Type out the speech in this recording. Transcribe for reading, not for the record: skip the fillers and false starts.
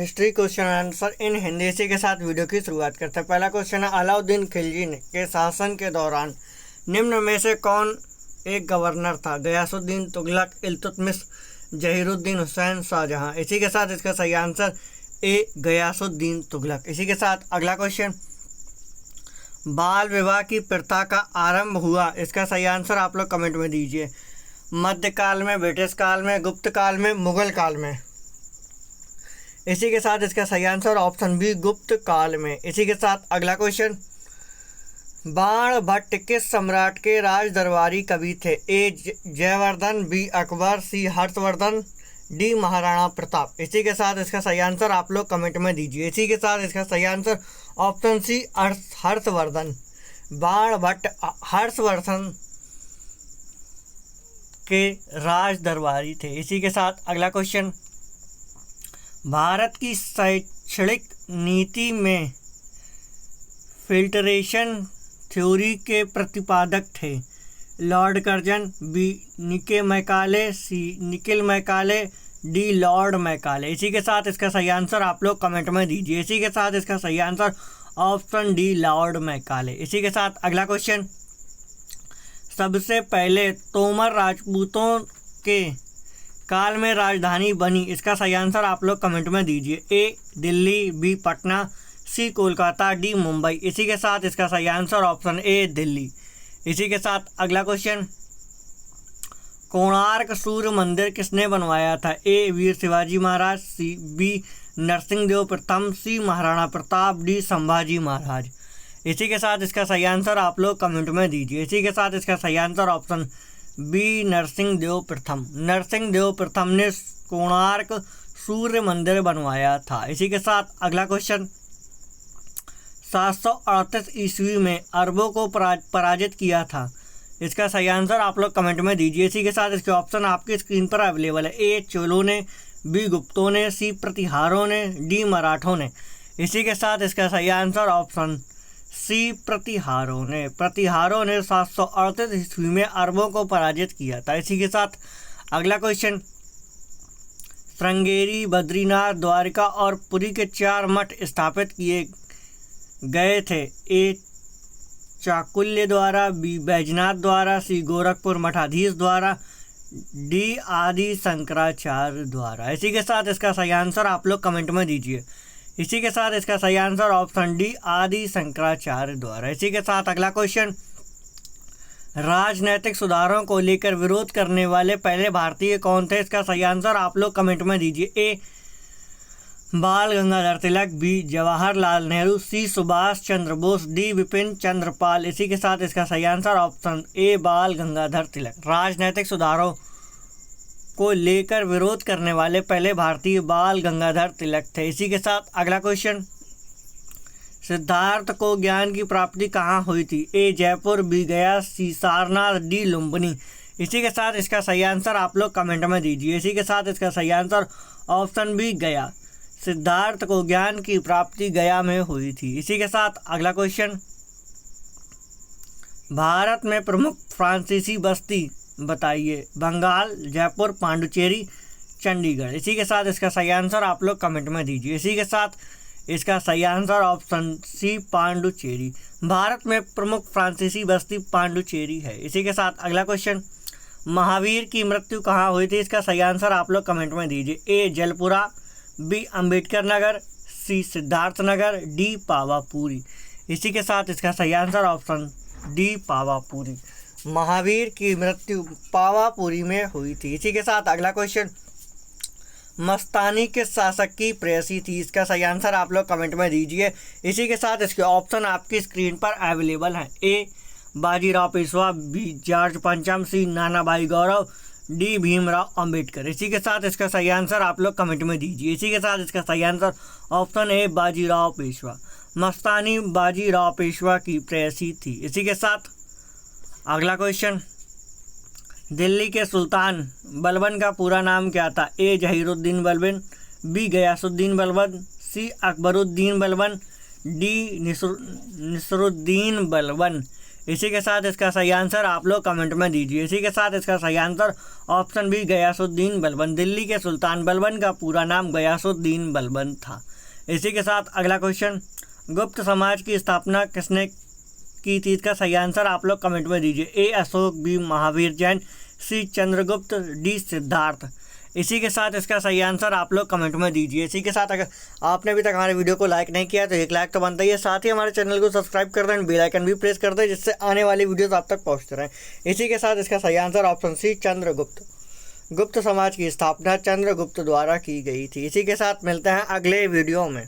History question answer in Hindi. इसी के साथ वीडियो की शुरुआत करते हैं। पहला क्वेश्चन है, अलाउद्दीन खिलजी के शासन के दौरान निम्न में से कौन एक गवर्नर था? गयासुद्दीन तुगलक, इल्तुतमिश, जहीरुद्दीन हुसैन, शाहजहां। इसी के साथ इसका सही आंसर ए गयासुद्दीन तुगलक। इसी के साथ अगला क्वेश्चन, बाल विवाह की प्रथा का आरंभ हुआ? इसका सही आंसर आप लोग कमेंट में दीजिए। मध्यकाल में, ब्रिटिश काल में, गुप्त काल में, मुगल काल में। इसी के साथ इसका सही आंसर ऑप्शन बी गुप्त काल में। इसी के साथ अगला क्वेश्चन, बाण भट्ट किस सम्राट के राज दरबारी कवि थे? ए जयवर्धन, बी अकबर, सी हर्षवर्धन, डी महाराणा प्रताप। इसी के साथ इसका सही आंसर आप लोग कमेंट में दीजिए। इसी के साथ इसका सही आंसर ऑप्शन सी हर्षवर्धन। बाण भट्ट हर्षवर्धन के राज दरबारी थे। इसी के साथ अगला क्वेश्चन, भारत की शैक्षणिक नीति में फिल्टरेशन थ्योरी के प्रतिपादक थे? लॉर्ड कर्जन, बी निके मैकाले, सी निकिल मैकाले, डी लॉर्ड मैकाले। इसी के साथ इसका सही आंसर आप लोग कमेंट में दीजिए। इसी के साथ इसका सही answer option D Lord Macaulay. इसी के साथ अगला क्वेश्चन, सबसे पहले तोमर राजपूतों के काल में राजधानी बनी? इसका सही आंसर आप लोग कमेंट में दीजिए। ए दिल्ली, बी पटना, सी कोलकाता, डी मुंबई। इसी के साथ इसका सही आंसर ऑप्शन ए दिल्ली। इसी के साथ अगला क्वेश्चन, कोणार्क सूर्य मंदिर किसने बनवाया था? ए वीर शिवाजी महाराज, सी बी नरसिंहदेव प्रथम, सी महाराणा प्रताप, डी संभाजी महाराज। इसी के साथ इसका सही आंसर आप लोग कमेंट में दीजिए। इसी के साथ इसका सही आंसर ऑप्शन बी नरसिंहदेव प्रथम। नरसिंहदेव प्रथम ने कोणार्क सूर्य मंदिर बनवाया था। इसी के साथ अगला क्वेश्चन, 738 ईस्वी में अरबों को पराजित किया था? इसका सही आंसर आप लोग कमेंट में दीजिए। इसी के साथ इसके ऑप्शन आपकी स्क्रीन पर अवेलेबल है। ए चोलों ने, बी गुप्तों ने, सी प्रतिहारों ने, डी मराठों ने। इसी के साथ इसका सही आंसर ऑप्शन सी प्रतिहारों ने। प्रतिहारों ने 738 ईस्वी में अरबों को पराजित किया था। इसी के साथ अगला क्वेश्चन, श्रृंगेरी, बद्रीनाथ, द्वारिका और पुरी के 4 मठ स्थापित किए गए थे? ए चाकुल्य द्वारा, बी बैजनाथ द्वारा, सी गोरखपुर मठाधीश द्वारा, डी आदि शंकराचार्य द्वारा। इसी के साथ इसका सही आंसर आप लोग कमेंट में दीजिए। इसी के साथ इसका सही आंसर ऑप्शन डी आदि शंकराचार्य द्वारा। इसी के साथ अगला क्वेश्चन, राजनैतिक सुधारों को लेकर विरोध करने वाले पहले भारतीय कौन थे? इसका सही आंसर आप लोग कमेंट में दीजिए। ए बाल गंगाधर तिलक, बी जवाहरलाल नेहरू, सी सुभाष चंद्र बोस, डी विपिन चंद्र पाल। इसी के साथ इसका सही आंसर ऑप्शन ए बाल गंगाधर तिलक। राजनैतिक सुधारों को लेकर विरोध करने वाले पहले भारतीय बाल गंगाधर तिलक थे। इसी के साथ अगला क्वेश्चन, सिद्धार्थ को ज्ञान की प्राप्ति कहाँ हुई थी? ए जयपुर, बी गया, सी सारनाथ, डी लुम्बिनी। इसी के साथ इसका सही आंसर आप लोग कमेंट में दीजिए। इसी के साथ इसका सही आंसर ऑप्शन बी गया। सिद्धार्थ को ज्ञान की प्राप्ति गया में हुई थी। इसी के साथ अगला क्वेश्चन, भारत में प्रमुख फ्रांसीसी बस्ती बताइए? बंगाल, जयपुर, पांडुचेरी, चंडीगढ़। इसी के साथ इसका सही आंसर आप लोग कमेंट में दीजिए। इसी के साथ इसका सही answer option C Pondicherry. Bharat में प्रमुख फ्रांसीसी बस्ती पांडुचेरी है। इसी के साथ अगला क्वेश्चन, महावीर की मृत्यु कहाँ हुई थी? इसका सही आंसर आप लोग कमेंट में दीजिए। ए जलपुरा, बी अम्बेडकर नगर, सी सिद्धार्थ नगर, डी पावापुरी। इसी के साथ इसका सही answer option D Pawapuri. Mahavir की मृत्यु पावापुरी में हुई थी। इसी के साथ अगला क्वेश्चन, मस्तानी किस शासक की प्रेयसी थी? इसका सही आंसर आप लोग कमेंट में दीजिए। इसी के साथ इसके ऑप्शन आपकी स्क्रीन पर अवेलेबल हैं। ए बाजीराव पेशवा, बी जॉर्ज पंचम, सी नानाभाई गौरव, डी भीमराव अंबेडकर। इसी के साथ इसका सही आंसर आप लोग कमेंट में दीजिए। इसी के साथ इसका सही answer option A Bajirao Peshwa. Mastani Bajirao Peshwa की प्रेयसी थी। इसी के साथ अगला क्वेश्चन, दिल्ली के सुल्तान बलबन का पूरा नाम क्या था? ए जहीरुद्दीन बलबन, बी गयासुद्दीन बलबन, सी अकबरुद्दीन बलबन, डी निसरुद्दीन बलबन। इसी के साथ इसका सही आंसर आप लोग कमेंट में दीजिए। इसी के साथ इसका सही answer option B Ghiyasuddin Balban. Delhi के सुल्तान बलबन का पूरा नाम गयासुद्दीन बलबन था। इसी के साथ अगला क्वेश्चन, गुप्त समाज की स्थापना किसने की थी? इसका सही आंसर आप लोग कमेंट में दीजिए। ए अशोक, बी महावीर जैन, सी चंद्रगुप्त, डी सिद्धार्थ। इसी के साथ इसका सही आंसर आप लोग कमेंट में दीजिए। इसी के साथ अगर आपने अभी तक हमारे वीडियो को लाइक नहीं किया तो एक लाइक तो बनता ही है, साथ ही हमारे चैनल को सब्सक्राइब कर दें, बेल आइकन भी प्रेस कर दें, जिससे आने वाली वीडियोस आप तक पहुंचते रहें। इसी के साथ इसका सही आंसर ऑप्शन सी चंद्रगुप्त। गुप्त समाज की स्थापना चंद्रगुप्त द्वारा की गई थी। इसी के साथ मिलते हैं अगले वीडियो में।